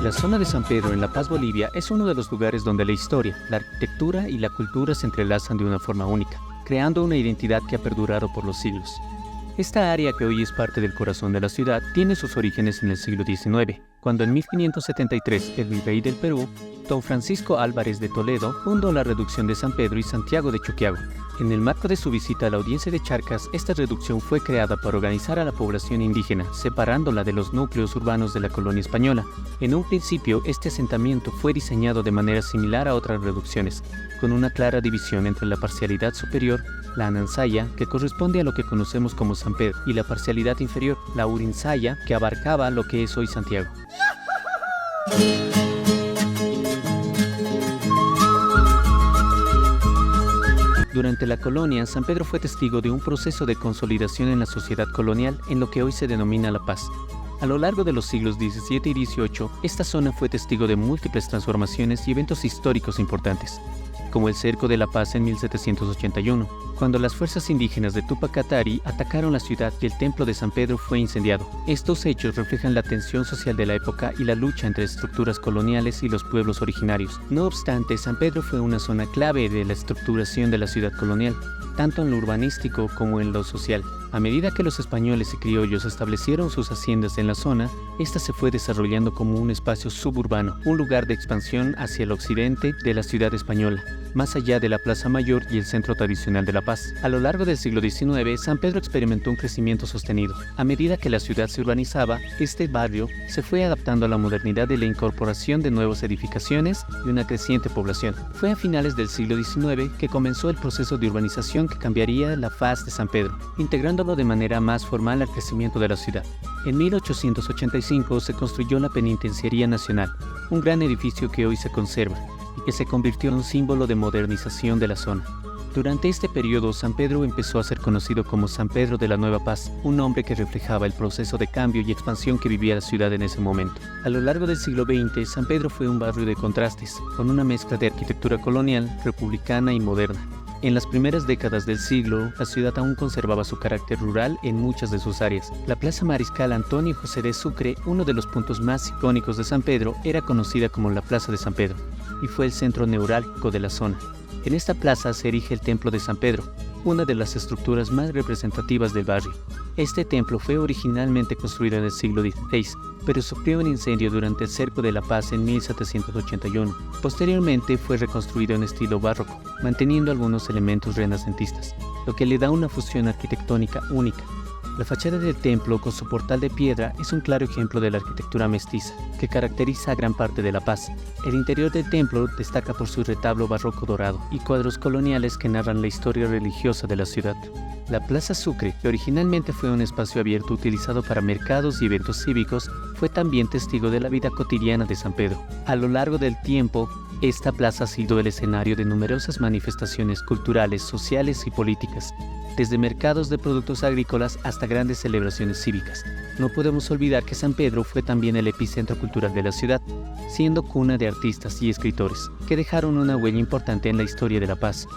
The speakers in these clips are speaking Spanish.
La zona de San Pedro en La Paz, Bolivia, es uno de los lugares donde la historia, la arquitectura y la cultura se entrelazan de una forma única, creando una identidad que ha perdurado por los siglos. Esta área, que hoy es parte del corazón de la ciudad, tiene sus orígenes en el siglo XIX, cuando en 1573 el virrey del Perú, don Francisco Álvarez de Toledo, fundó la reducción de San Pedro y Santiago de Choquiago. En el marco de su visita a la audiencia de Charcas, esta reducción fue creada para organizar a la población indígena, separándola de los núcleos urbanos de la colonia española. En un principio, este asentamiento fue diseñado de manera similar a otras reducciones, con una clara división entre la parcialidad superior, la Anansaya, que corresponde a lo que conocemos como San Pedro, y la parcialidad inferior, la Urinsaya, que abarcaba lo que es hoy Santiago. Durante la colonia, San Pedro fue testigo de un proceso de consolidación en la sociedad colonial en lo que hoy se denomina La Paz. A lo largo de los siglos XVII y XVIII, esta zona fue testigo de múltiples transformaciones y eventos históricos importantes, como el Cerco de La Paz en 1781, cuando las fuerzas indígenas de Túpac Katari atacaron la ciudad y el templo de San Pedro fue incendiado. Estos hechos reflejan la tensión social de la época y la lucha entre estructuras coloniales y los pueblos originarios. No obstante, San Pedro fue una zona clave de la estructuración de la ciudad colonial, tanto en lo urbanístico como en lo social. A medida que los españoles y criollos establecieron sus haciendas en la zona, esta se fue desarrollando como un espacio suburbano, un lugar de expansión hacia el occidente de la ciudad española, más allá de la Plaza Mayor y el centro tradicional de La Paz. A lo largo del siglo XIX, San Pedro experimentó un crecimiento sostenido. A medida que la ciudad se urbanizaba, este barrio se fue adaptando a la modernidad de la incorporación de nuevas edificaciones y una creciente población. Fue a finales del siglo XIX que comenzó el proceso de urbanización que cambiaría la faz de San Pedro, integrándolo de manera más formal al crecimiento de la ciudad. En 1885 se construyó la Penitenciaría Nacional, un gran edificio que hoy se conserva y que se convirtió en un símbolo de modernización de la zona. Durante este periodo, San Pedro empezó a ser conocido como San Pedro de la Nueva Paz, un nombre que reflejaba el proceso de cambio y expansión que vivía la ciudad en ese momento. A lo largo del siglo XX, San Pedro fue un barrio de contrastes, con una mezcla de arquitectura colonial, republicana y moderna. En las primeras décadas del siglo, la ciudad aún conservaba su carácter rural en muchas de sus áreas. La Plaza Mariscal Antonio José de Sucre, uno de los puntos más icónicos de San Pedro, era conocida como la Plaza de San Pedro, y fue el centro neurálgico de la zona. En esta plaza se erige el Templo de San Pedro, una de las estructuras más representativas del barrio. Este templo fue originalmente construido en el siglo XVI, pero sufrió un incendio durante el Cerco de La Paz en 1781. Posteriormente fue reconstruido en estilo barroco, manteniendo algunos elementos renacentistas, lo que le da una fusión arquitectónica única. La fachada del templo, con su portal de piedra, es un claro ejemplo de la arquitectura mestiza, que caracteriza a gran parte de La Paz. El interior del templo destaca por su retablo barroco dorado y cuadros coloniales que narran la historia religiosa de la ciudad. La Plaza Sucre, que originalmente fue un espacio abierto utilizado para mercados y eventos cívicos, fue también testigo de la vida cotidiana de San Pedro. A lo largo del tiempo, esta plaza ha sido el escenario de numerosas manifestaciones culturales, sociales y políticas, desde mercados de productos agrícolas hasta grandes celebraciones cívicas. No podemos olvidar que San Pedro fue también el epicentro cultural de la ciudad, siendo cuna de artistas y escritores, que dejaron una huella importante en la historia de La Paz.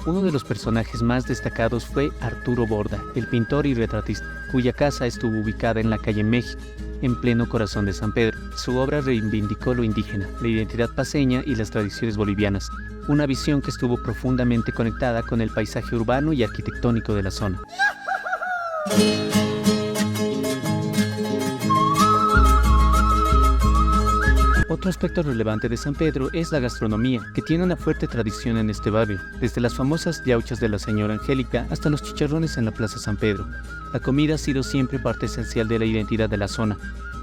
Uno de los personajes más destacados fue Arturo Borda, el pintor y retratista, cuya casa estuvo ubicada en la calle México, en pleno corazón de San Pedro. Su obra reivindicó lo indígena, la identidad paceña y las tradiciones bolivianas, una visión que estuvo profundamente conectada con el paisaje urbano y arquitectónico de la zona. Otro aspecto relevante de San Pedro es la gastronomía, que tiene una fuerte tradición en este barrio, desde las famosas yauchas de la señora Angélica hasta los chicharrones en la Plaza San Pedro. La comida ha sido siempre parte esencial de la identidad de la zona.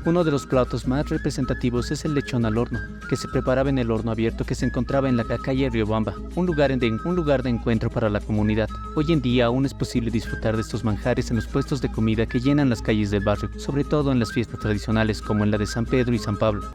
Uno de los platos más representativos es el lechón al horno, que se preparaba en el horno abierto que se encontraba en la calle Riobamba, un lugar de encuentro para la comunidad. Hoy en día aún es posible disfrutar de estos manjares en los puestos de comida que llenan las calles del barrio, sobre todo en las fiestas tradicionales como en la de San Pedro y San Pablo.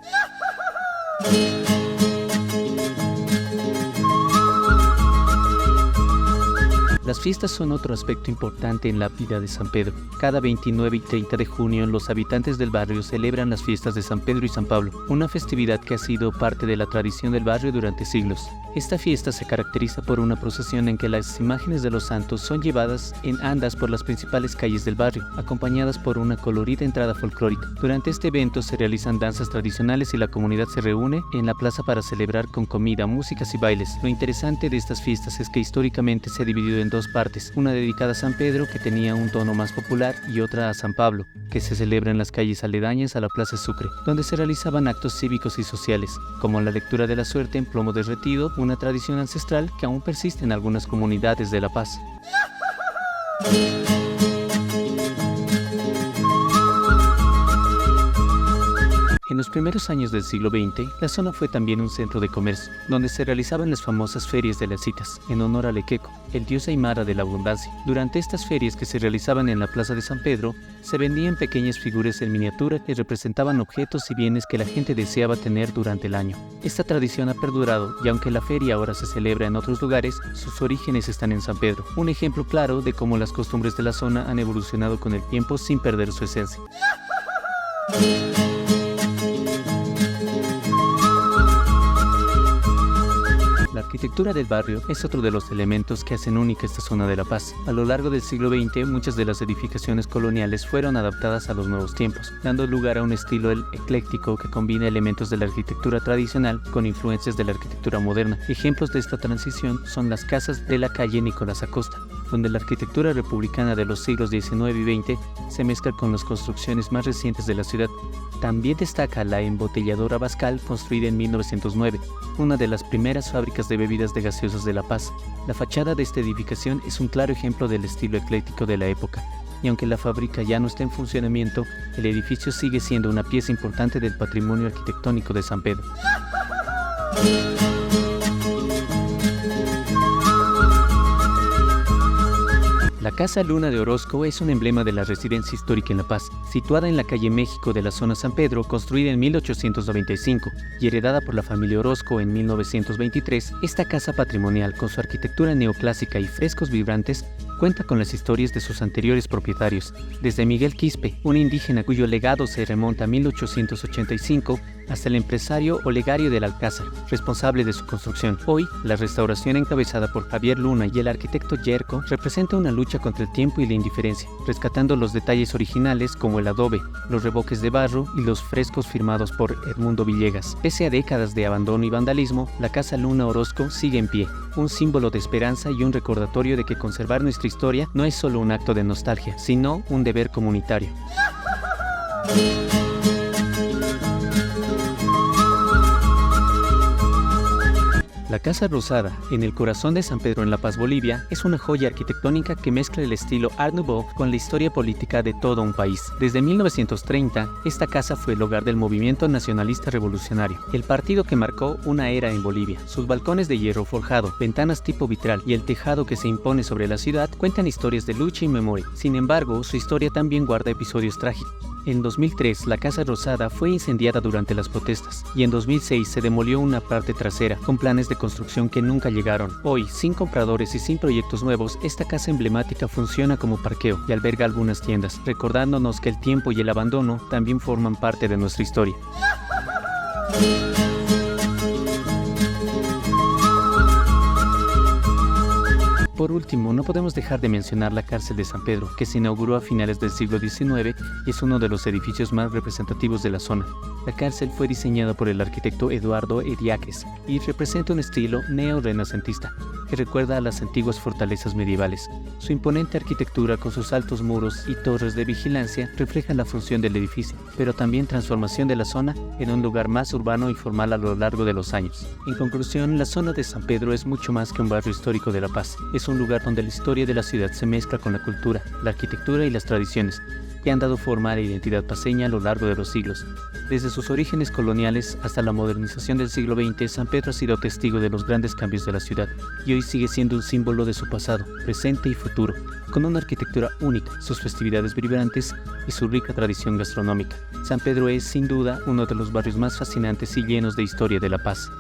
Las fiestas son otro aspecto importante en la vida de San Pedro. Cada 29 y 30 de junio, los habitantes del barrio celebran las fiestas de San Pedro y San Pablo, una festividad que ha sido parte de la tradición del barrio durante siglos. Esta fiesta se caracteriza por una procesión en que las imágenes de los santos son llevadas en andas por las principales calles del barrio, acompañadas por una colorida entrada folclórica. Durante este evento se realizan danzas tradicionales y la comunidad se reúne en la plaza para celebrar con comida, músicas y bailes. Lo interesante de estas fiestas es que históricamente se ha dividido en dos partes, una dedicada a San Pedro, que tenía un tono más popular, y otra a San Pablo, que se celebra en las calles aledañas a la Plaza Sucre, donde se realizaban actos cívicos y sociales, como la lectura de la suerte en plomo derretido, una tradición ancestral que aún persiste en algunas comunidades de La Paz. En los primeros años del siglo XX, la zona fue también un centro de comercio, donde se realizaban las famosas ferias de las citas, en honor a Lequeco, el dios aymara de la abundancia. Durante estas ferias, que se realizaban en la Plaza de San Pedro, se vendían pequeñas figuras en miniatura que representaban objetos y bienes que la gente deseaba tener durante el año. Esta tradición ha perdurado, y aunque la feria ahora se celebra en otros lugares, sus orígenes están en San Pedro, un ejemplo claro de cómo las costumbres de la zona han evolucionado con el tiempo sin perder su esencia. La arquitectura del barrio es otro de los elementos que hacen única esta zona de La Paz. A lo largo del siglo XX, muchas de las edificaciones coloniales fueron adaptadas a los nuevos tiempos, dando lugar a un estilo ecléctico que combina elementos de la arquitectura tradicional con influencias de la arquitectura moderna. Ejemplos de esta transición son las casas de la calle Nicolás Acosta, donde la arquitectura republicana de los siglos XIX y XX se mezcla con las construcciones más recientes de la ciudad. También destaca la embotelladora Bascal, construida en 1909, una de las primeras fábricas de bebidas de gaseosas de La Paz. La fachada de esta edificación es un claro ejemplo del estilo ecléctico de la época, y aunque la fábrica ya no está en funcionamiento, el edificio sigue siendo una pieza importante del patrimonio arquitectónico de San Pedro. La Casa Luna de Orozco es un emblema de la residencia histórica en La Paz, situada en la calle México de la zona San Pedro, construida en 1895 y heredada por la familia Orozco en 1923. Esta casa patrimonial, con su arquitectura neoclásica y frescos vibrantes, cuenta con las historias de sus anteriores propietarios, desde Miguel Quispe, un indígena cuyo legado se remonta a 1885, hasta el empresario Olegario del Alcázar, responsable de su construcción. Hoy, la restauración encabezada por Javier Luna y el arquitecto Yerko representa una lucha contra el tiempo y la indiferencia, rescatando los detalles originales como el adobe, los revoques de barro y los frescos firmados por Edmundo Villegas. Pese a décadas de abandono y vandalismo, la Casa Luna Orozco sigue en pie, un símbolo de esperanza y un recordatorio de que conservar nuestra historia no es solo un acto de nostalgia, sino un deber comunitario. La Casa Rosada, en el corazón de San Pedro en La Paz, Bolivia, es una joya arquitectónica que mezcla el estilo Art Nouveau con la historia política de todo un país. Desde 1930, esta casa fue el hogar del movimiento nacionalista revolucionario, el partido que marcó una era en Bolivia. Sus balcones de hierro forjado, ventanas tipo vitral y el tejado que se impone sobre la ciudad cuentan historias de lucha y memoria. Sin embargo, su historia también guarda episodios trágicos. En 2003, la Casa Rosada fue incendiada durante las protestas y en 2006 se demolió una parte trasera, con planes de construcción que nunca llegaron. Hoy, sin compradores y sin proyectos nuevos, esta casa emblemática funciona como parqueo y alberga algunas tiendas, recordándonos que el tiempo y el abandono también forman parte de nuestra historia. Por último, no podemos dejar de mencionar la cárcel de San Pedro, que se inauguró a finales del siglo XIX y es uno de los edificios más representativos de la zona. La cárcel fue diseñada por el arquitecto Eduardo Ediáquez y representa un estilo neo-renacentista que recuerda a las antiguas fortalezas medievales. Su imponente arquitectura, con sus altos muros y torres de vigilancia, refleja la función del edificio, pero también transformación de la zona en un lugar más urbano y formal a lo largo de los años. En conclusión, la zona de San Pedro es mucho más que un barrio histórico de La Paz. Es un lugar donde la historia de la ciudad se mezcla con la cultura, la arquitectura y las tradiciones, que han dado forma a la identidad paceña a lo largo de los siglos. Desde sus orígenes coloniales hasta la modernización del siglo XX, San Pedro ha sido testigo de los grandes cambios de la ciudad y hoy sigue siendo un símbolo de su pasado, presente y futuro, con una arquitectura única, sus festividades vibrantes y su rica tradición gastronómica. San Pedro es, sin duda, uno de los barrios más fascinantes y llenos de historia de La Paz.